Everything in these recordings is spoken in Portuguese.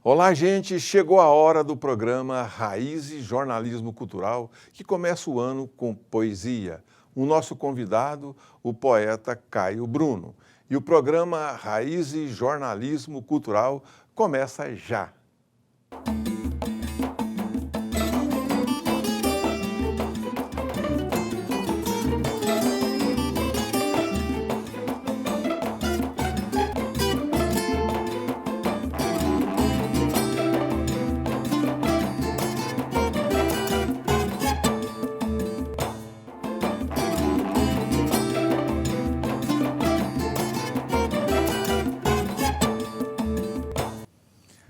Olá, gente! Chegou a hora do programa Raízes Jornalismo Cultural, que começa o ano com poesia. O nosso convidado, o poeta Caio Bruno. E o programa Raízes Jornalismo Cultural começa já.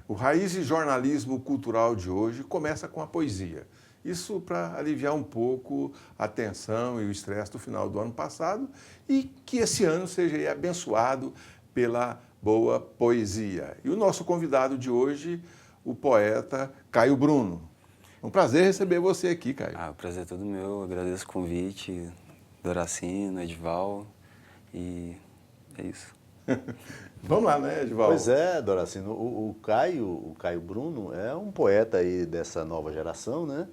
O Raízes Jornalismo Cultural de hoje começa com a poesia. Isso para aliviar um pouco a tensão e o estresse do final do ano passado e que esse ano seja aí abençoado pela boa poesia. E o nosso convidado de hoje, o poeta Caio Bruno. É um prazer receber você aqui, Caio. O prazer é todo meu, agradeço o convite, Doracino, Edival, e é isso. Vamos lá, né, Edival? Pois é, Doracino, o Caio Bruno é um poeta aí dessa nova geração, né?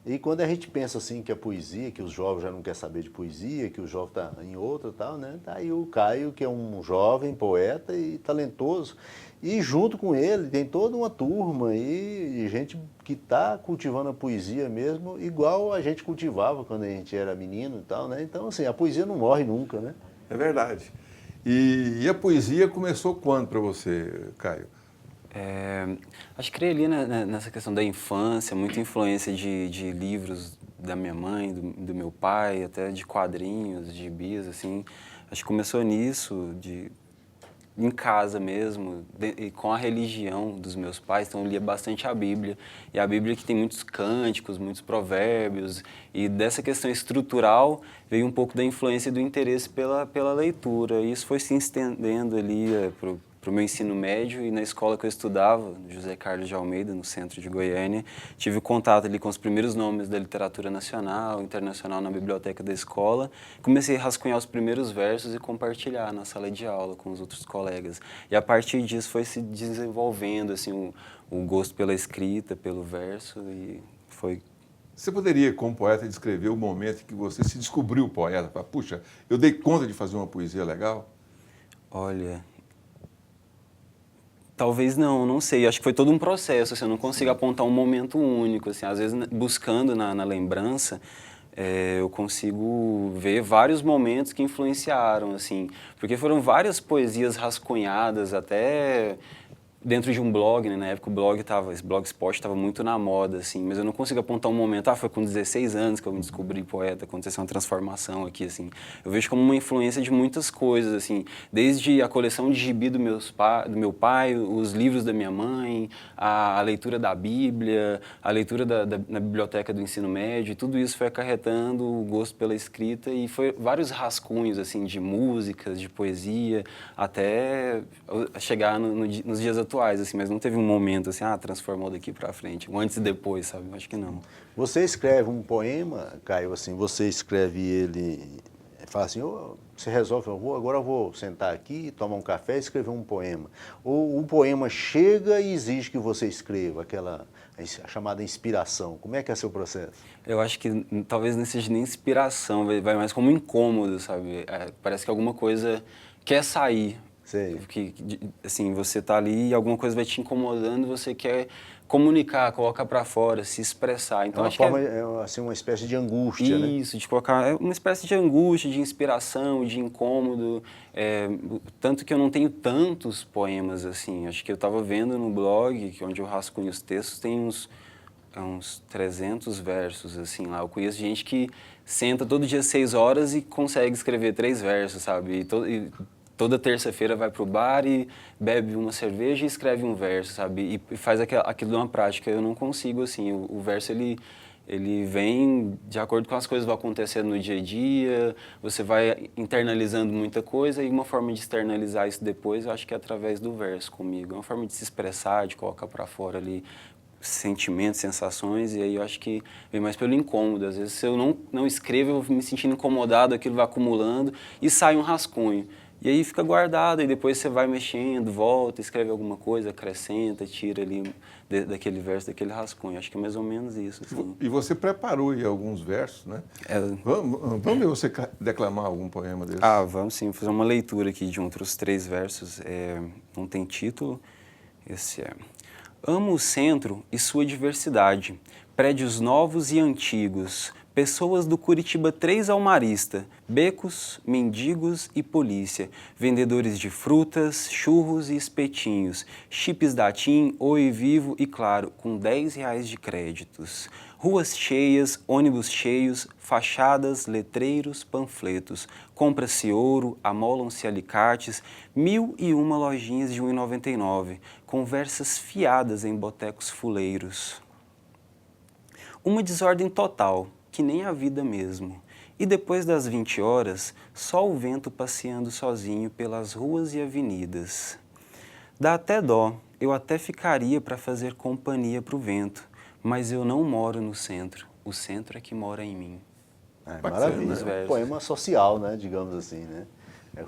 E quando a gente pensa assim que a poesia, que os jovens já não querem saber de poesia, que o jovem está em outra e tal, né? Tá aí o Caio, que é um jovem poeta e talentoso. E junto com ele tem toda uma turma aí de gente que está cultivando a poesia mesmo, igual a gente cultivava quando a gente era menino e tal, né? Então, assim, a poesia não morre nunca, né? É verdade. E a poesia começou quando para você, Caio? Acho que criei ali nessa questão da infância, muita influência de livros da minha mãe, do meu pai, até de quadrinhos, de gibis, assim. Acho que começou nisso, em casa mesmo, e com a religião dos meus pais, então eu lia bastante a Bíblia. E a Bíblia que tem muitos cânticos, muitos provérbios, e dessa questão estrutural veio um pouco da influência e do interesse pela leitura. E isso foi se estendendo ali para o meu ensino médio, e na escola que eu estudava, no José Carlos de Almeida, no centro de Goiânia, tive contato ali com os primeiros nomes da literatura nacional, internacional na biblioteca da escola. Comecei a rascunhar os primeiros versos e compartilhar na sala de aula com os outros colegas. E a partir disso foi se desenvolvendo assim, o gosto pela escrita, pelo verso, e foi... Você poderia, como poeta, descrever o momento em que você se descobriu poeta? Fala, puxa, eu dei conta de fazer uma poesia legal? Olha... Talvez não sei. Acho que foi todo um processo, assim, eu não consigo apontar um momento único. Assim, às vezes, buscando na lembrança, eu consigo ver vários momentos que influenciaram, assim, porque foram várias poesias rascunhadas, até dentro de um blog, né? Na época esse blogspot estava muito na moda, assim, mas eu não consigo apontar um momento, foi com 16 anos que eu me descobri poeta, aconteceu uma transformação aqui, assim. Eu vejo como uma influência de muitas coisas, assim, desde a coleção de gibi do meu pai, os livros da minha mãe, a leitura da Bíblia, a leitura na biblioteca do ensino médio, e tudo isso foi acarretando o gosto pela escrita, e foi vários rascunhos, assim, de músicas, de poesia, até chegar nos dias atuais, assim, mas não teve um momento assim, transformou daqui para frente, um antes e depois, sabe? Acho que não. Você escreve um poema, Caio, assim, você escreve ele, fala assim, você resolve, agora eu vou sentar aqui, tomar um café e escrever um poema. Ou um poema chega e exige que você escreva, a chamada inspiração. Como é que é seu processo? Eu acho que talvez não seja nem inspiração, vai mais como incômodo, sabe? Parece que alguma coisa quer sair. Sei. Assim, você tá ali e alguma coisa vai te incomodando, você quer comunicar, colocar para fora, se expressar. Então, acho que assim, uma espécie de angústia, né? Isso, de colocar uma espécie de angústia, de inspiração, de incômodo. Tanto que eu não tenho tantos poemas assim. Acho que eu estava vendo no blog, onde eu rascunho os textos, tem uns 300 versos, assim, lá. Eu conheço gente que senta todo dia 6 horas e consegue escrever 3 versos, sabe? Toda terça-feira vai pro bar e bebe uma cerveja e escreve um verso, sabe? E faz aquilo de uma prática. Eu não consigo, assim. O verso, ele vem de acordo com as coisas que vão acontecendo no dia a dia, você vai internalizando muita coisa, e uma forma de externalizar isso depois, eu acho que é através do verso comigo. É uma forma de se expressar, de colocar para fora ali sentimentos, sensações, e aí eu acho que vem mais pelo incômodo. Às vezes, se eu não escrevo, eu vou me sentindo incomodado, aquilo vai acumulando e sai um rascunho. E aí fica guardado, e depois você vai mexendo, volta, escreve alguma coisa, acrescenta, tira ali daquele verso, daquele rascunho. Acho que é mais ou menos isso. Assim. E você preparou aí alguns versos, né? Vamos ver você declamar algum poema desse? Vamos sim, fazer uma leitura aqui de outros 3 versos. Não tem título. Esse é: Amo o centro e sua diversidade, prédios novos e antigos, pessoas do Curitiba 3 ao Marista, becos, mendigos e polícia, vendedores de frutas, churros e espetinhos, chips da TIM, Oi Vivo e Claro, com R$10 de créditos. Ruas cheias, ônibus cheios, fachadas, letreiros, panfletos. Compra-se ouro, amolam-se alicates, 1001 lojinhas de R$1,99, conversas fiadas em botecos fuleiros. Uma desordem total, que nem a vida mesmo. E depois das 20 horas, só o vento passeando sozinho pelas ruas e avenidas. Dá até dó, eu até ficaria para fazer companhia pro vento, mas eu não moro no centro, o centro é que mora em mim. Maravilha, é um poema social, né, digamos assim, né?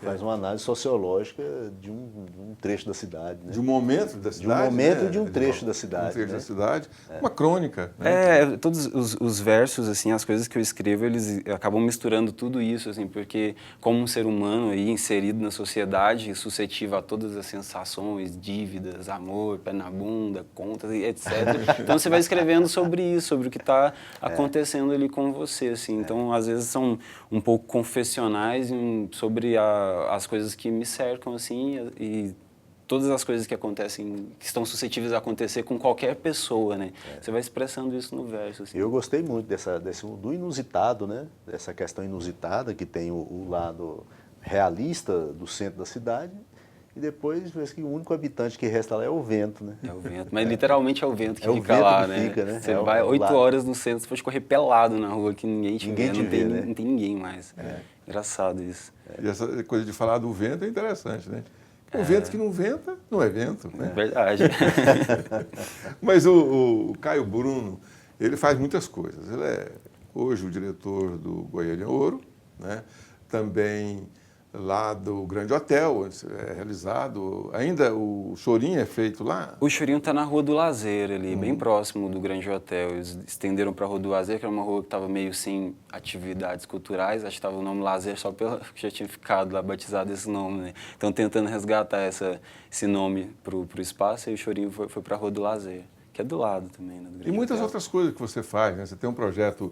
Faz uma análise sociológica de um trecho da cidade. Né? De um momento da cidade. De um momento né? de um trecho da cidade. Um trecho né? da cidade. Uma crônica. Né? Todos os versos, assim, as coisas que eu escrevo, eles acabam misturando tudo isso, assim, porque como um ser humano aí inserido na sociedade, suscetível a todas as sensações, dívidas, amor, pé na bunda, contas, etc. Então você vai escrevendo sobre isso, sobre o que está acontecendo ali com você, assim. Então, às vezes são um pouco confessionais sobre as coisas que me cercam, assim, e todas as coisas que acontecem, que estão suscetíveis a acontecer com qualquer pessoa, né? Você vai expressando isso no verso. Assim. Eu gostei muito do inusitado, né? Dessa questão inusitada, que tem o lado realista do centro da cidade, e depois parece que o único habitante que resta lá é o vento, né? É o vento, mas literalmente é o vento que é fica o vento lá, que né? Fica, né? Você vai 8 horas no centro, você pode correr pelado na rua, que ninguém te vê, né? Não tem ninguém mais. Engraçado isso. E essa coisa de falar do vento é interessante, né? O vento que não venta, não é vento, né? Verdade. Mas o Caio Bruno, ele faz muitas coisas. Ele é hoje o diretor do Goiânia Ouro, né? Também lá do Grande Hotel, é realizado. Ainda o chorinho é feito lá? O chorinho está na Rua do Lazer, ali, bem próximo do Grande Hotel. Eles estenderam para a Rua do Lazer, que era uma rua que estava meio sem atividades culturais. Acho que estava o nome Lazer só pelo que já tinha ficado lá batizado esse nome, né? Então, tentando resgatar esse nome para o espaço, e o chorinho foi para a Rua do Lazer, que é do lado também, né, do Grande E muitas Hotel. outras coisas que você faz, né? Você tem um projeto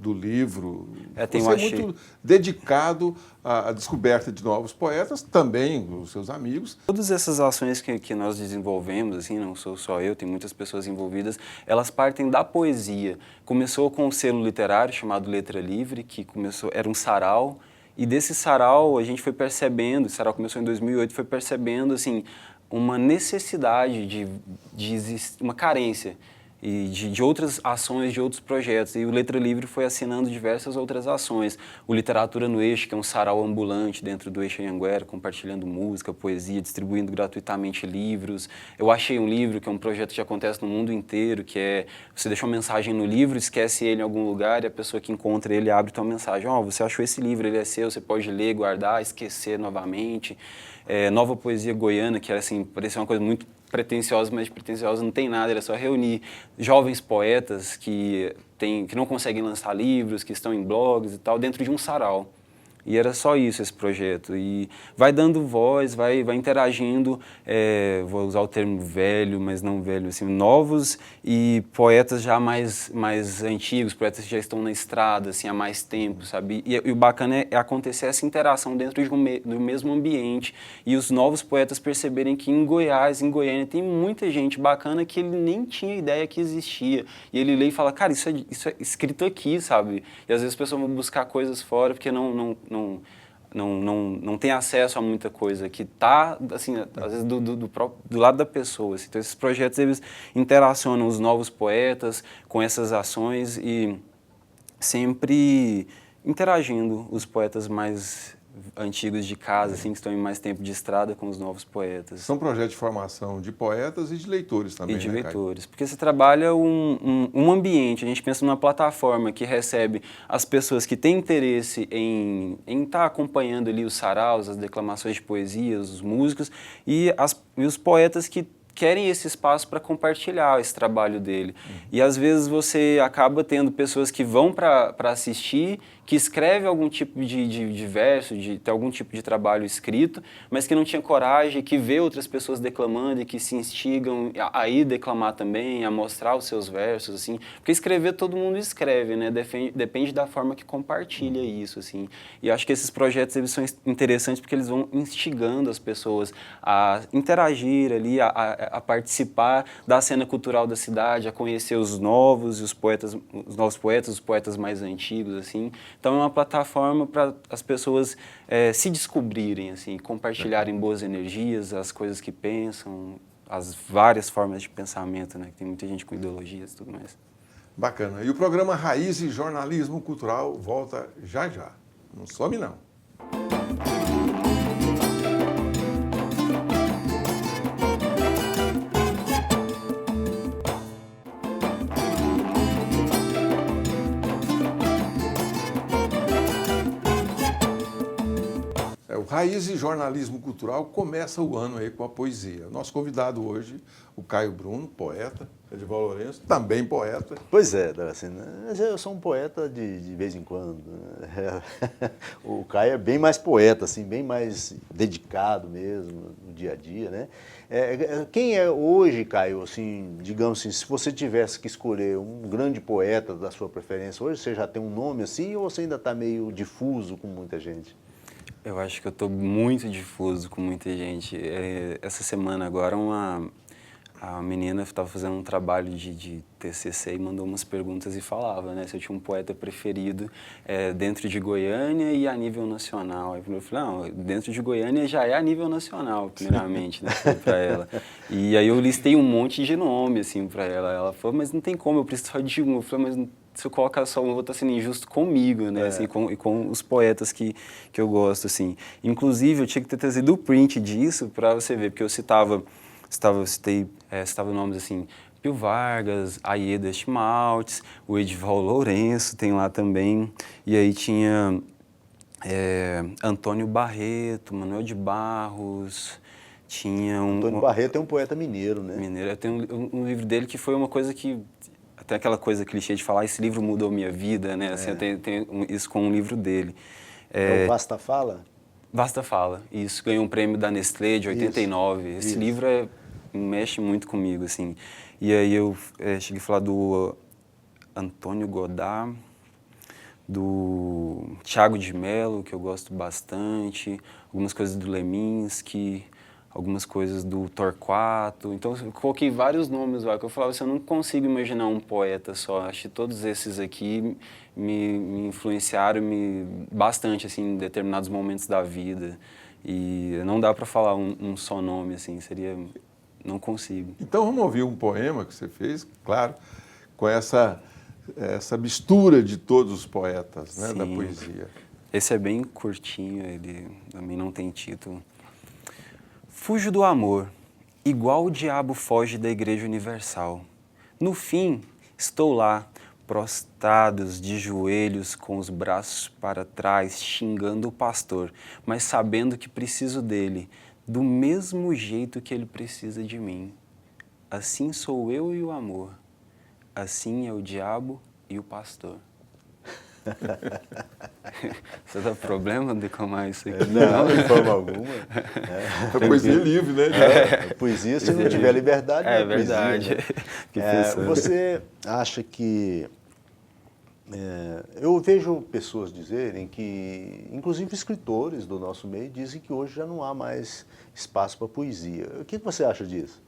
do livro. Tem você é muito dedicado à descoberta de novos poetas, também os seus amigos. Todas essas ações que nós desenvolvemos, assim, não sou só eu, tem muitas pessoas envolvidas, elas partem da poesia. Começou com um selo literário chamado Letra Livre, que era um sarau, e desse sarau a gente foi percebendo, o sarau começou em 2008, foi percebendo, assim, uma necessidade de existir, uma carência, e de outras ações, de outros projetos. E o Letra Livre foi assinando diversas outras ações. O Literatura no Eixo, que é um sarau ambulante dentro do Eixo Anhanguera, compartilhando música, poesia, distribuindo gratuitamente livros. Eu Achei um Livro, que é um projeto que acontece no mundo inteiro, que é você deixa uma mensagem no livro, esquece ele em algum lugar e a pessoa que encontra ele abre tua mensagem. Você achou esse livro, ele é seu, você pode ler, guardar, esquecer novamente. Nova Poesia Goiana, que era assim, parecia uma coisa muito pretensiosa, mas de pretensiosa não tem nada, era só reunir jovens poetas que não conseguem lançar livros, que estão em blogs e tal, dentro de um sarau. E era só isso, esse projeto. E vai dando voz, vai interagindo, vou usar o termo velho, mas não velho, assim, novos e poetas já mais antigos, poetas que já estão na estrada, assim, há mais tempo, sabe? E o bacana é acontecer essa interação dentro do mesmo ambiente e os novos poetas perceberem que em Goiás, em Goiânia, tem muita gente bacana que ele nem tinha ideia que existia. E ele lê e fala, cara, isso é escrito aqui, sabe? E às vezes as pessoas vão buscar coisas fora porque não tem acesso a muita coisa que está, assim, às vezes do lado da pessoa. Assim. Então, esses projetos, eles interacionam os novos poetas com essas ações e sempre interagindo os poetas mais antigos de casa, assim, que estão em mais tempo de estrada com os novos poetas. São projetos de formação de poetas e de leitores também, E de né, Caio? leitores. Porque você trabalha um ambiente, a gente pensa numa plataforma que recebe as pessoas que têm interesse em estar acompanhando ali os saraus, as declamações de poesias, os músicos, e os poetas que querem esse espaço para compartilhar esse trabalho dele. E às vezes você acaba tendo pessoas que vão para assistir, que escrevem algum tipo de verso, de ter algum tipo de trabalho escrito, mas que não tinha coragem, que vê outras pessoas declamando e que se instigam a ir declamar também, a mostrar os seus versos, assim. Porque escrever todo mundo escreve, né? Depende da forma que compartilha isso, assim. E acho que esses projetos eles são interessantes porque eles vão instigando as pessoas a interagir ali, a participar da cena cultural da cidade, a conhecer os novos e os novos poetas, os poetas mais antigos, assim. Então é uma plataforma para as pessoas se descobrirem, assim, compartilharem boas energias, as coisas que pensam, as várias formas de pensamento, né? Que tem muita gente com ideologias e tudo mais. Bacana. E o programa Raiz e Jornalismo Cultural volta já já. Não some não. O Raiz e Jornalismo Cultural começa o ano aí com a poesia. Nosso convidado hoje, o Caio Bruno, poeta, Edivaldo Lourenço, também poeta. Pois é, assim, mas eu sou um poeta de vez em quando. Né? O Caio é bem mais poeta, assim, bem mais dedicado mesmo no dia a dia, né? Quem é hoje, Caio, assim, digamos assim, se você tivesse que escolher um grande poeta da sua preferência, hoje você já tem um nome assim ou você ainda está meio difuso com muita gente? Eu acho que eu estou muito difuso com muita gente. Essa semana agora a menina estava fazendo um trabalho de TCC e mandou umas perguntas e falava, né, se eu tinha um poeta preferido dentro de Goiânia e a nível nacional. Aí eu falei, não, dentro de Goiânia já é a nível nacional, primeiramente, né, para ela. E aí eu listei um monte de nome, assim, para ela. Ela falou, mas não tem como, eu preciso só de um. Eu falei, mas se eu colocar só um, eu vou estar sendo injusto comigo, né, assim, com os poetas que eu gosto, assim. Inclusive, eu tinha que ter trazido o print disso para você ver, porque eu citava nomes assim, Pio Vargas, Aida Schmaltz, o Edivaldo Lourenço tem lá também, e aí tinha Antônio Barreto, Manuel de Barros, tinha Antônio Barreto é um poeta mineiro, né? Mineiro. Tem um livro dele que foi uma coisa que, até aquela coisa clichê de falar, esse livro mudou minha vida, né, assim, eu tenho isso com um livro dele. É o Basta Fala? Basta Fala, isso, ganhou um prêmio da Nestlé de 89, esse livro mexe muito comigo, assim. E aí eu cheguei a falar do Antônio Godard, do Thiago de Mello, que eu gosto bastante, algumas coisas do Leminski, algumas coisas do Torquato. Então eu coloquei vários nomes lá, que eu falava assim, eu não consigo imaginar um poeta só. Acho que todos esses aqui me influenciaram bastante, assim, em determinados momentos da vida. E não dá para falar um só nome, assim, seria... Não consigo. Então vamos ouvir um poema que você fez, claro, com essa mistura de todos os poetas, né, da poesia. Esse é bem curtinho, ele também não tem título. Fujo do amor, igual o diabo foge da Igreja Universal. No fim, estou lá, prostrados de joelhos, com os braços para trás, xingando o pastor, mas sabendo que preciso dele, do mesmo jeito que ele precisa de mim. Assim sou eu e o amor, assim é o diabo e o pastor. Você dá problema de declamar isso aqui? Não, de forma alguma. É poesia livre, né? Poesia, se não tiver liberdade, não é verdade. Poesia, né? Você acha que... eu vejo pessoas dizerem que, inclusive escritores do nosso meio, dizem que hoje já não há mais espaço para poesia. O que você acha disso?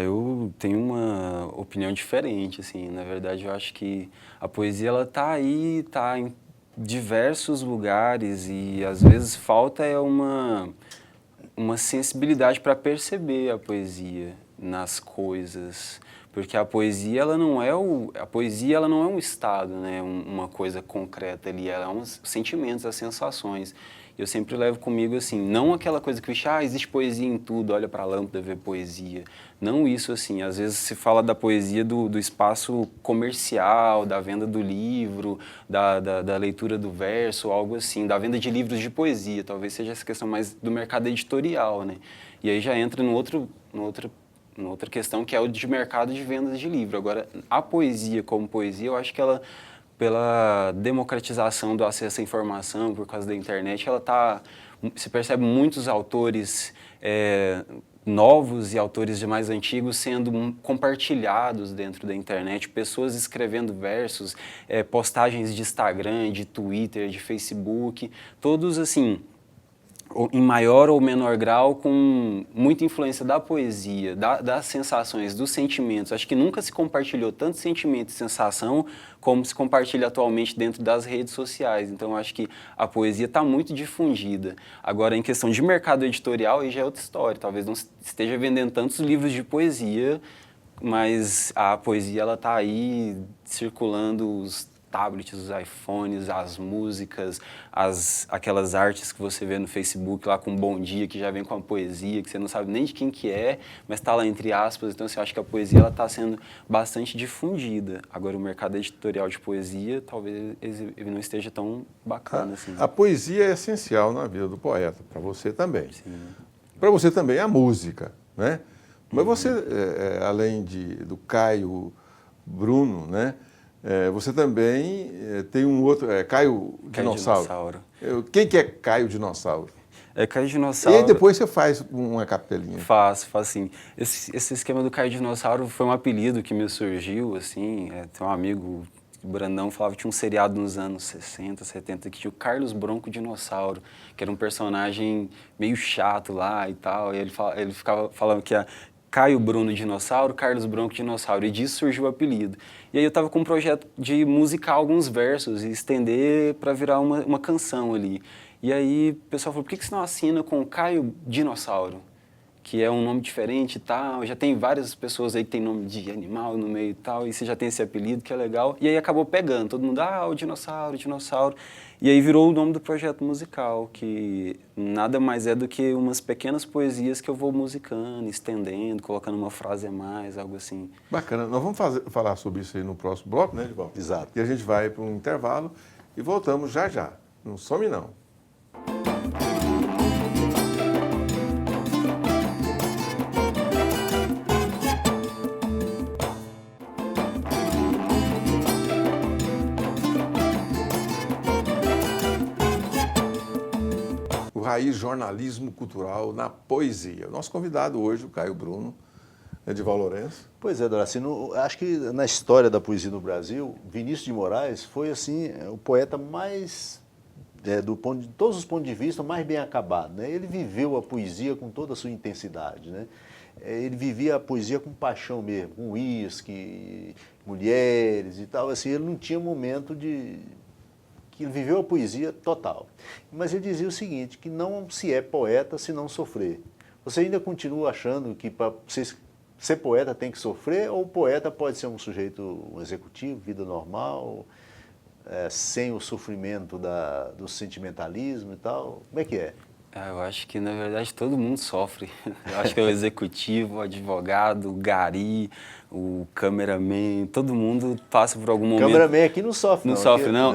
Eu tenho uma opinião diferente, assim. Na verdade, eu acho que a poesia, ela tá aí, tá em diversos lugares e, às vezes, falta uma sensibilidade para perceber a poesia nas coisas. Porque a poesia, ela não é um estado, né? Uma coisa concreta ali, ela é uns sentimentos, as sensações. Eu sempre levo comigo assim, não aquela coisa que existe poesia em tudo, olha para a lâmpada ver poesia. Não isso assim, às vezes se fala da poesia do espaço comercial, da venda do livro, da leitura do verso, algo assim, da venda de livros de poesia, talvez seja essa questão mais do mercado editorial, né? E aí já entra numa outra questão que é o de mercado de vendas de livro. Agora, a poesia como poesia, eu acho que ela, pela democratização do acesso à informação, por causa da internet, se percebe muitos autores novos e autores mais antigos sendo compartilhados dentro da internet, pessoas escrevendo versos, postagens de Instagram, de Twitter, de Facebook, todos assim, em maior ou menor grau, com muita influência da poesia, das sensações, dos sentimentos. Acho que nunca se compartilhou tanto sentimento e sensação como se compartilha atualmente dentro das redes sociais. Então, acho que a poesia está muito difundida. Agora, em questão de mercado editorial, aí já é outra história. Talvez não esteja vendendo tantos livros de poesia, mas a poesia ela está aí circulando os tablets, os iPhones, as músicas, aquelas artes que você vê no Facebook lá com Bom Dia, que já vem com a poesia, que você não sabe nem de quem que é, mas está lá entre aspas. Então, assim, eu acho que a poesia está sendo bastante difundida. Agora, o mercado editorial de poesia talvez ele não esteja tão bacana. Assim. A poesia é essencial na vida do poeta, para você também. Sim. Para você também a música, né? Mas você, além do Caio Bruno, né? Você também tem um outro, Caio Dinossauro. Quem que é Caio Dinossauro? Caio Dinossauro... E aí depois você faz uma capelinha. Faço sim. Esse esquema do Caio Dinossauro foi um apelido que me surgiu, assim, tem um amigo, o Brandão, falava que tinha um seriado nos anos 60, 70, que tinha o Carlos Bronco Dinossauro, que era um personagem meio chato lá e tal, e ele ficava falando que Caio Bruno Dinossauro, Carlos Bronco Dinossauro, e disso surgiu o apelido. E aí eu estava com um projeto de musicar alguns versos e estender para virar uma canção ali. E aí o pessoal falou, por que você não assina com Caio Dinossauro? Que é um nome diferente e tal, já tem várias pessoas aí que tem nome de animal no meio e tal, e você já tem esse apelido que é legal. E aí acabou pegando, todo mundo, o Dinossauro, Dinossauro. E aí virou o nome do projeto musical, que nada mais é do que umas pequenas poesias que eu vou musicando, estendendo, colocando uma frase a mais, algo assim. Bacana. Nós vamos falar sobre isso aí no próximo bloco, né, Edivaldo? Exato. E a gente vai para um intervalo e voltamos já já. Não some não. Raiz Jornalismo Cultural na Poesia. O nosso convidado hoje, o Caio Bruno, Edivaldo Lourenço. Pois é, Doracino, acho que na história da poesia no Brasil, Vinícius de Moraes foi assim o poeta mais, de todos os pontos de vista, mais bem acabado. Né? Ele viveu a poesia com toda a sua intensidade. Né? Ele vivia a poesia com paixão mesmo, com uísque, mulheres e tal. Assim, ele não tinha momento que ele viveu a poesia total. Mas ele dizia o seguinte, que não se é poeta se não sofrer. Você ainda continua achando que para ser poeta tem que sofrer, ou o poeta pode ser um sujeito executivo, vida normal, sem o sofrimento do sentimentalismo e tal? Como é que é? Eu acho que, na verdade, todo mundo sofre. Eu acho que é o executivo, o advogado, o gari, o cameraman, todo mundo passa por algum momento... O cameraman aqui não sofre, não. Não sofre, não?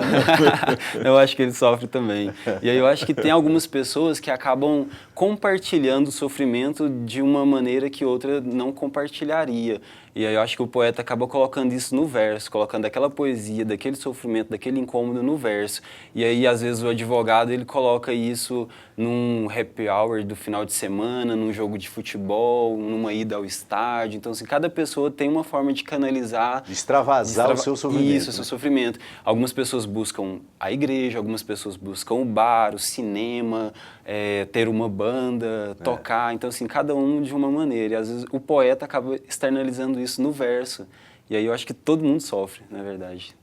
Eu acho que ele sofre também. E aí eu acho que tem algumas pessoas que acabam compartilhando o sofrimento de uma maneira que outra não compartilharia. E aí eu acho que o poeta acaba colocando isso no verso, colocando aquela poesia, daquele sofrimento, daquele incômodo no verso. E aí, às vezes, o advogado, ele coloca isso num happy hour do final de semana, num jogo de futebol, numa ida ao estádio. Então, assim, cada pessoa tem uma forma de canalizar... De extravasar o seu sofrimento. Isso, o seu sofrimento. Algumas pessoas buscam a igreja, algumas pessoas buscam o bar, o cinema, ter uma banda, tocar. Então, assim, cada um de uma maneira. E, às vezes, o poeta acaba externalizando isso no verso. E aí eu acho que todo mundo sofre, na verdade.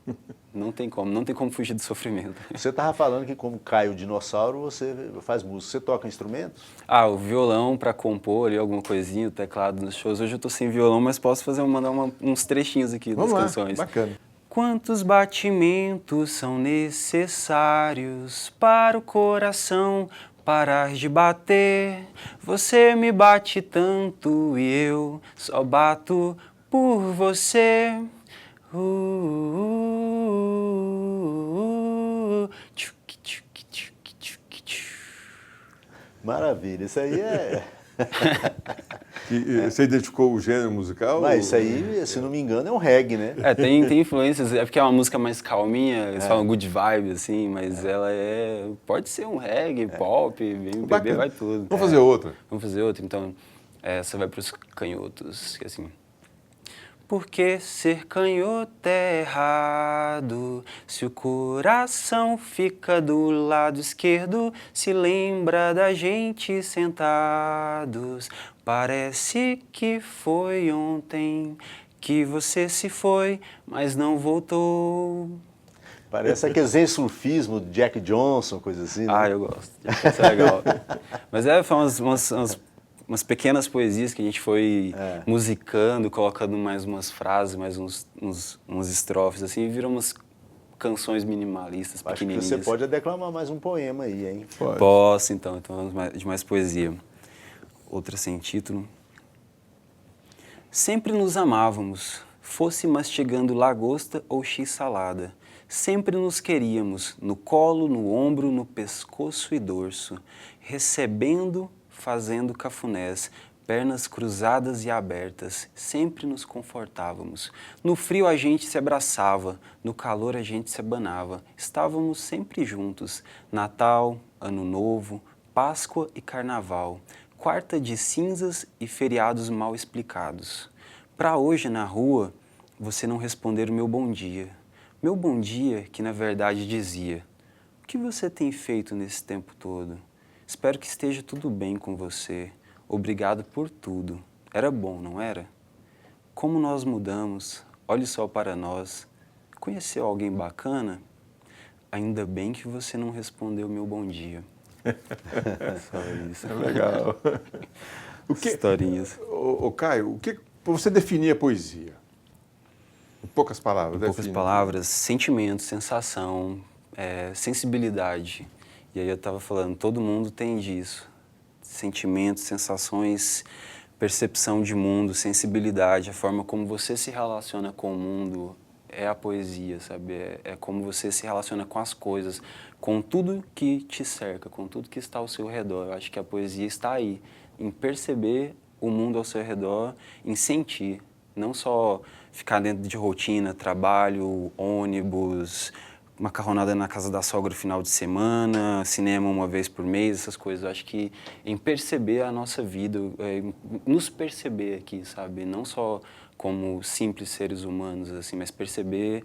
Não tem como fugir do sofrimento. Você estava falando que como Caio Dinossauro, você faz música. Você toca instrumentos? O violão para compor ali, alguma coisinha, o teclado nos shows. Hoje eu estou sem violão, mas posso mandar uns trechinhos aqui das canções. Bacana. Quantos batimentos são necessários para o coração parar de bater? Você me bate tanto e eu só bato por você. Tchuc, tchuc, tchuc, tchuc, tchuc. Maravilha, isso aí é... Você identificou o gênero musical? Mas isso aí, se não me engano, é um reggae, né? Tem influências, é porque é uma música mais calminha, eles falam good vibe, assim, mas ela pode ser um reggae, pop, MPB, Bacana. vai tudo. Vamos fazer outra. Vamos fazer outra, então, essa vai para os canhotos, que é assim... Porque ser canhoto é errado, se o coração fica do lado esquerdo, se lembra da gente sentados. Parece que foi ontem que você se foi, mas não voltou. Parece aquele surfismo de Jack Johnson, coisa assim, né? Ah, eu gosto. Isso é legal. Mas foi umas pequenas poesias que a gente foi musicando, colocando mais umas frases, mais uns estrofes, assim, e viram umas canções minimalistas, Acho que pequenininhas. você pode declamar mais um poema aí, hein? Pode. Posso, então vamos de mais poesia. Outra sem título. Sempre nos amávamos, fosse mastigando lagosta ou x-salada. Sempre nos queríamos, no colo, no ombro, no pescoço e dorso, recebendo, fazendo cafunés, pernas cruzadas e abertas, sempre nos confortávamos. No frio a gente se abraçava, no calor a gente se abanava, estávamos sempre juntos, Natal, Ano Novo, Páscoa e Carnaval, quarta de cinzas e feriados mal explicados. Pra hoje na rua, você não responder o meu bom dia. Meu bom dia que na verdade dizia: o que você tem feito nesse tempo todo? Espero que esteja tudo bem com você. Obrigado por tudo. Era bom, não era? Como nós mudamos, olhe só para nós. Conheceu alguém bacana? Ainda bem que você não respondeu meu bom dia. Só isso. É legal. Historinhas. Ô, Caio, para você definir a poesia? Em poucas palavras. Em poucas define. palavras, sentimento, sensação, sensibilidade. E aí eu estava falando, todo mundo tem disso. Sentimentos, sensações, percepção de mundo, sensibilidade, a forma como você se relaciona com o mundo é a poesia, sabe? É como você se relaciona com as coisas, com tudo que te cerca, com tudo que está ao seu redor. Eu acho que a poesia está aí, em perceber o mundo ao seu redor, em sentir, não só ficar dentro de rotina, trabalho, ônibus, macarronada na casa da sogra no final de semana, cinema uma vez por mês, essas coisas. Eu acho que em perceber a nossa vida, nos perceber aqui, sabe? Não só como simples seres humanos, assim, mas perceber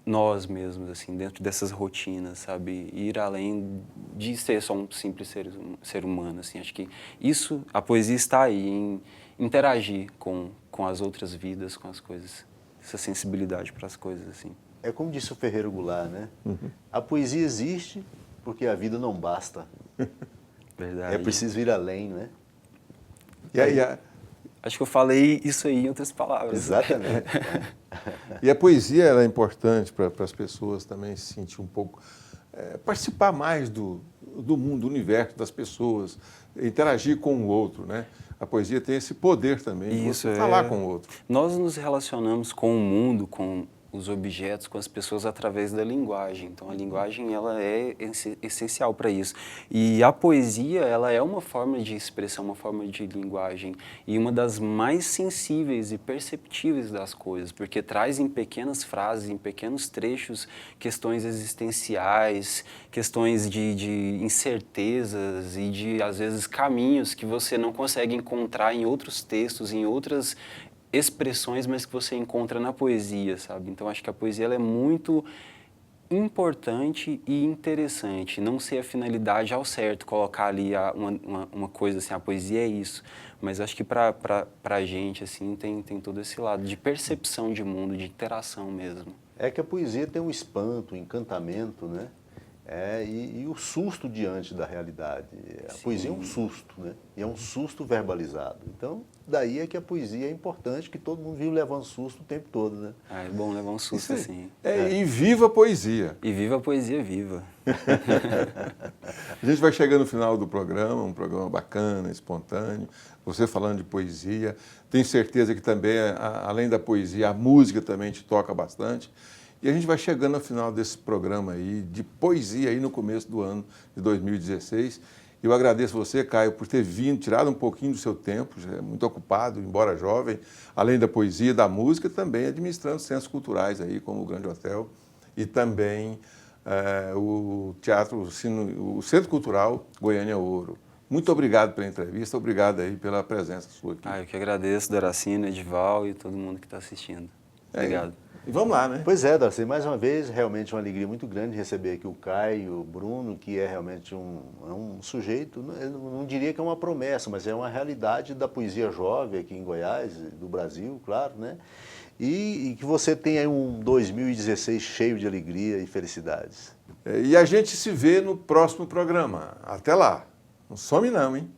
nós mesmos, assim, dentro dessas rotinas, sabe? Ir além de ser só um simples ser humano, assim. Acho que isso, a poesia está aí, em interagir com as outras vidas, com as coisas, essa sensibilidade para as coisas, assim. É como disse o Ferreiro Goulart, né? A poesia existe porque a vida não basta. Verdade. É preciso ir além, né? E aí, Acho que eu falei isso aí em outras palavras. Exatamente. e a poesia ela é importante para as pessoas também se sentir um pouco, participar mais do mundo, do universo das pessoas, interagir com o outro, né? A poesia tem esse poder também de você falar com o outro. Nós nos relacionamos com o mundo, com os objetos, com as pessoas através da linguagem. Então a linguagem ela é essencial para isso. E a poesia ela é uma forma de expressão, uma forma de linguagem e uma das mais sensíveis e perceptíveis das coisas, porque traz em pequenas frases, em pequenos trechos, questões existenciais, questões de incertezas e de às vezes caminhos que você não consegue encontrar em outros textos, em outras expressões, mas que você encontra na poesia, sabe? Então, acho que a poesia ela é muito importante e interessante. Não ser a finalidade ao certo, colocar ali uma coisa assim, a poesia é isso. Mas acho que para a gente, assim, tem todo esse lado de percepção de mundo, de interação mesmo. É que a poesia tem um espanto, um encantamento, né? E o susto diante da realidade. A poesia é um susto, né? E é um susto verbalizado. Então, daí é que a poesia é importante, que todo mundo vive levando susto o tempo todo, né? É bom levar um susto assim. E viva a poesia. E viva a poesia viva. A gente vai chegando no final do programa, um programa bacana, espontâneo, você falando de poesia. Tenho certeza que também, além da poesia, a música também te toca bastante. E a gente vai chegando ao final desse programa aí, de poesia aí no começo do ano de 2016. Eu agradeço você, Caio, por ter vindo, tirado um pouquinho do seu tempo, já é muito ocupado, embora jovem, além da poesia, da música, também administrando centros culturais aí, como o Grande Hotel, e também o Teatro, o Centro Cultural Goiânia Ouro. Muito obrigado pela entrevista, obrigado aí pela presença sua aqui. Eu que agradeço, Doracina, Edival e todo mundo que está assistindo. Obrigado. E vamos lá, né? Pois é, Darcy, mais uma vez, realmente uma alegria muito grande receber aqui o Caio, o Bruno, que é realmente um sujeito, eu não diria que é uma promessa, mas é uma realidade da poesia jovem aqui em Goiás, do Brasil, claro, né? E que você tenha aí um 2016 cheio de alegria e felicidades. E a gente se vê no próximo programa. Até lá. Não some não, hein?